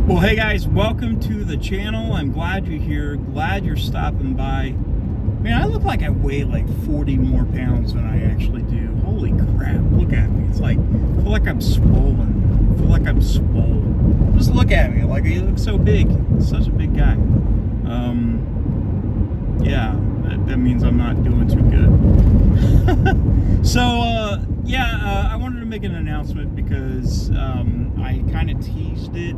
Well, hey guys, welcome to the channel. I'm glad you're here, glad you're stopping by. Man, I look like I weigh like 40 more pounds than I actually do. Holy crap, look at me. It's like, I feel like I'm swollen. I feel like I'm swole. Just look at me, like I look so big. Such a big guy. Yeah, that means I'm not doing too good. So, I wanted to make an announcement because I kind of teased it.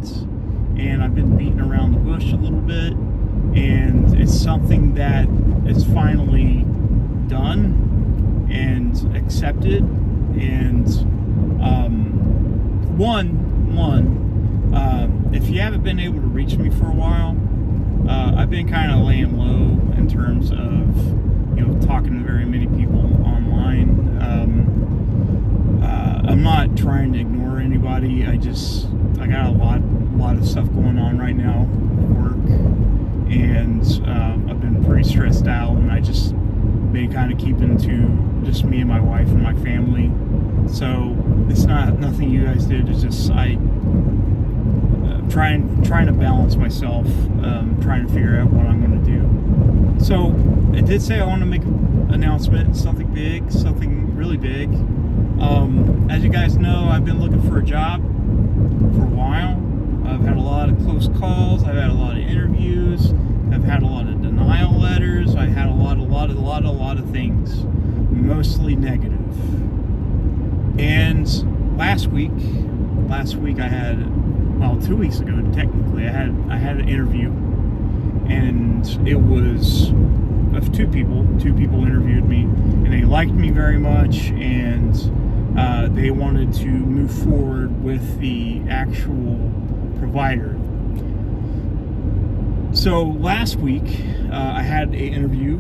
And I've been beating around the bush a little bit, and it's something that is finally done and accepted. And if you haven't been able to reach me for a while, I've been kind of laying low in terms of talking to very many people online. I'm not trying to ignore anybody. I got a lot of stuff going on right now, work, and I've been pretty stressed out, and I just been kind of keeping to just me and my wife and my family. So it's nothing you guys did. It's just trying to balance myself, trying to figure out what I'm going to do. So I did say I want to make an announcement, something big, something really big. As you guys know, I've been looking for a job for a while. I've had a lot of close calls. I've had a lot of interviews. I've had a lot of denial letters. I had a lot of things, mostly negative. And last week I had, well, 2 weeks ago technically, I had an interview, and it was of two people. Two people interviewed me, and they liked me very much, and they wanted to move forward with the actual provider. So last week I had an interview.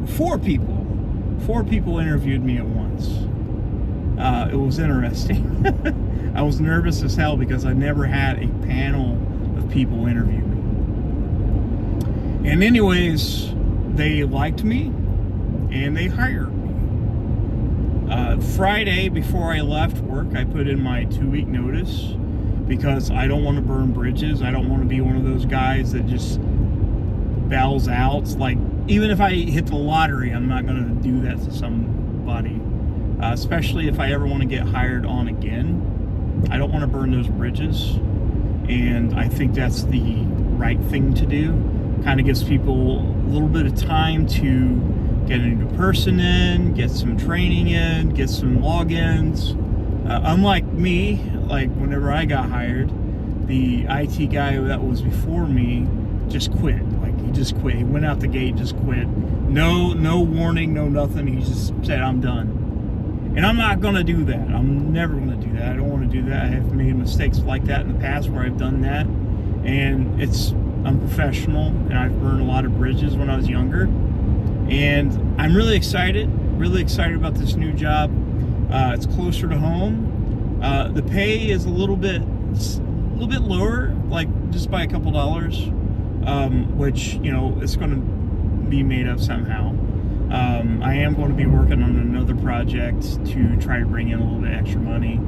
Four people interviewed me at once. It was interesting. I was nervous as hell because I never had a panel of people interview me. And anyways, they liked me and they hired me. Friday, before I left work, I put in my 2-week notice because I don't want to burn bridges. I don't want to be one of those guys that just bails out. Like, even if I hit the lottery, I'm not going to do that to somebody, especially if I ever want to get hired on again. I don't want to burn those bridges, and I think that's the right thing to do. Kind of gives people a little bit of time to get a new person in, get some training in, get some logins. Unlike me, like whenever I got hired, the IT guy that was before me just quit. Like, he just quit. He went out the gate, just quit. No warning, no nothing. He just said, I'm done. And I'm not going to do that. I'm never going to do that. I don't want to do that. I have made mistakes like that in the past where I've done that. And it's unprofessional, and I've burned a lot of bridges when I was younger. And I'm really excited about this new job. It's closer to home. The pay is a little bit lower, like just by a couple dollars, which, it's going to be made up somehow. I am going to be working on another project to try to bring in a little bit extra money.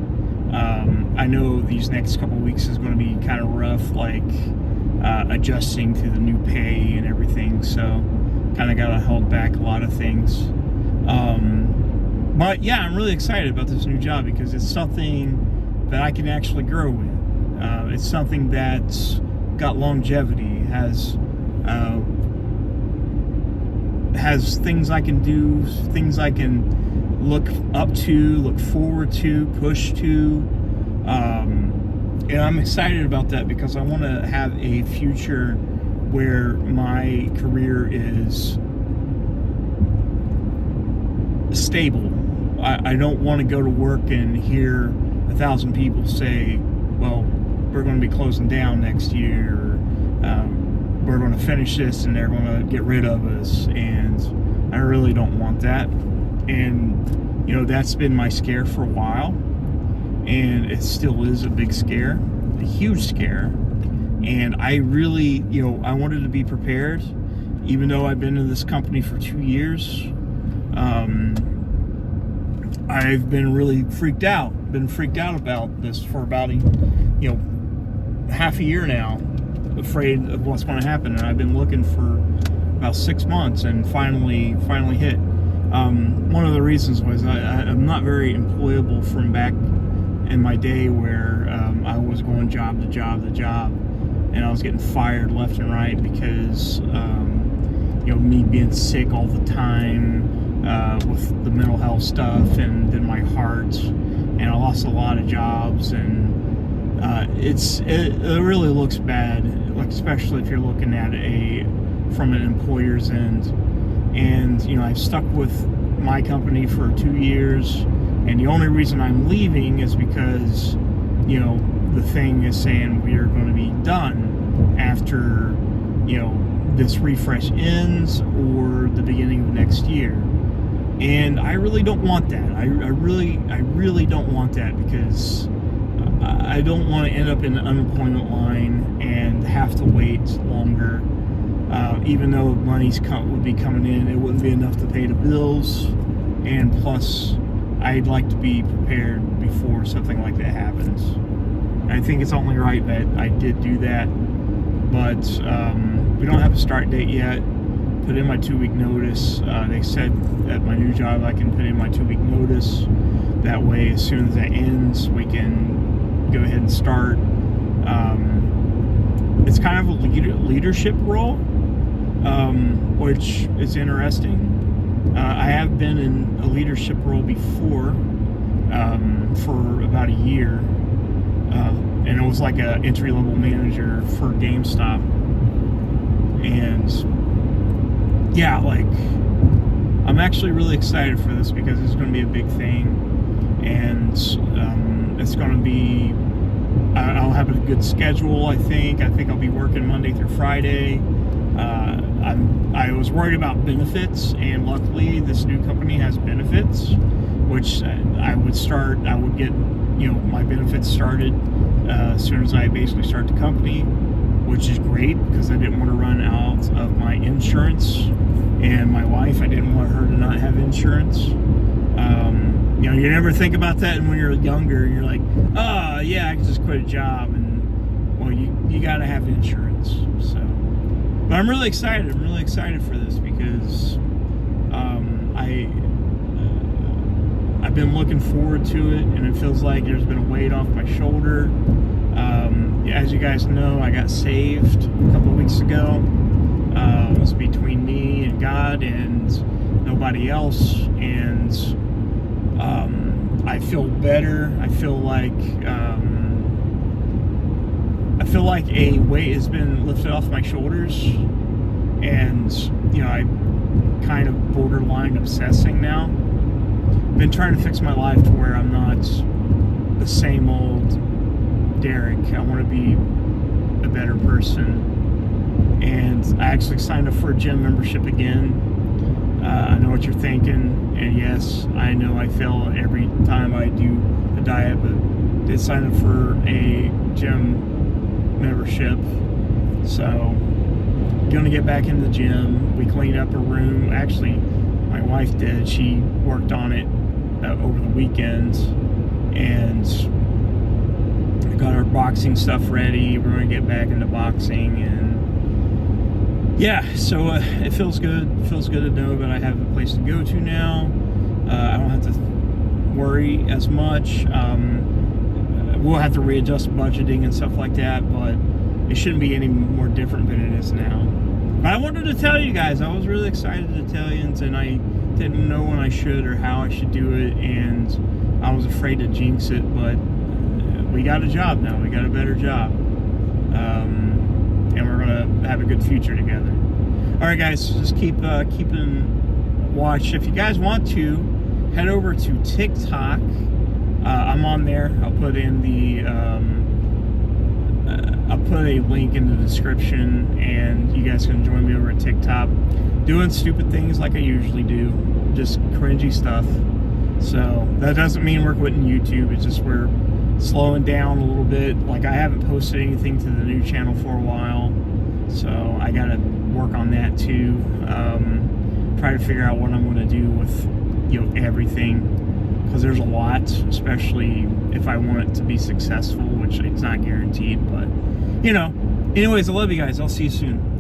I know these next couple weeks is going to be kind of rough, like adjusting to the new pay and everything, so kind of got to hold back a lot of things. But yeah, I'm really excited about this new job because it's something that I can actually grow in. It's something that's got longevity, has things I can do, things I can look up to, look forward to, push to. And I'm excited about that because I want to have a future where my career is stable. I don't want to go to work and hear 1,000 people say, well, we're going to be closing down next year, or we're going to finish this and they're going to get rid of us. And I really don't want that. And that's been my scare for a while, and it still is a big scare, a huge scare. And I really, I wanted to be prepared, even though I've been in this company for 2 years. I've been really freaked out. Been freaked out about this for about half a year now, afraid of what's going to happen, and I've been looking for about 6 months, and finally hit. One of the reasons was I'm not very employable from back in my day where I was going job to job to job, and I was getting fired left and right because me being sick all the time with the mental health stuff, and then my heart, and I lost a lot of jobs, and it really looks bad, like especially if you're looking at from an employer's end. And I've stuck with my company for 2 years, and the only reason I'm leaving is because the thing is saying we are going to be done after this refresh ends or the beginning of next year. And I really don't want that. I really don't want that, because I don't want to end up in the unemployment line and have to wait longer. Even though money would be coming in, it wouldn't be enough to pay the bills. And plus, I'd like to be prepared before something like that happens. I think it's only right that I did do that. But we don't have a start date yet. Put in my 2-week notice. They said at my new job I can put in my 2-week notice. That way, as soon as that ends, we can go ahead and start. It's kind of a leadership role, which is interesting. I have been in a leadership role before for about a year, and it was like an entry-level manager for GameStop. And yeah, like, I'm actually really excited for this because it's going to be a big thing, and it's going to be, I'll have a good schedule. I think I'll be working Monday through Friday. I was worried about benefits, and luckily this new company has benefits, which I would get my benefits started as soon as I basically start the company, which is great because I didn't want to run out of my insurance. And my wife, I didn't want her to not have insurance. You never think about that, and when you're younger, you're like, oh yeah, I can just quit a job, and well, you got to have insurance. So, but I'm really excited. I'm really excited for this because I've been looking forward to it, and it feels like there's been a weight off my shoulder. As you guys know, I got saved a couple of weeks ago. It was between me and God and nobody else, and I feel better. I feel like a weight has been lifted off my shoulders, and I'm kind of borderline obsessing now. Been trying to fix my life to where I'm not the same old Derek. I want to be a better person, and I actually signed up for a gym membership again. I know what you're thinking, and yes, I know I fail every time I do a diet, but did sign up for a gym membership, so gonna get back in the gym. We cleaned up a room. Actually, my wife did. She worked on it over the weekend, and we got our boxing stuff ready. We're gonna get back into boxing, and yeah, so it feels good. It feels good to know that I have a place to go to now. I don't have to worry as much. We'll have to readjust budgeting and stuff like that, but it shouldn't be any more different than it is now. But I wanted to tell you guys, I was really excited to tell you, and I didn't know when I should or how I should do it, and I was afraid to jinx it, but we got a job now. We got a better job. And we're going to have a good future together. All right, guys, so just keeping watch. If you guys want to, head over to TikTok. I'm on there. I'll put in I'll put a link in the description, and you guys can join me over at TikTok, doing stupid things like I usually do, just cringy stuff. So that doesn't mean we're quitting YouTube. It's just we're slowing down a little bit. Like, I haven't posted anything to the new channel for a while, so I gotta work on that too. Try to figure out what I'm going to do with everything, because there's a lot, especially if I want it to be successful, which it's not guaranteed, but you know. Anyways, I love you guys. I'll see you soon.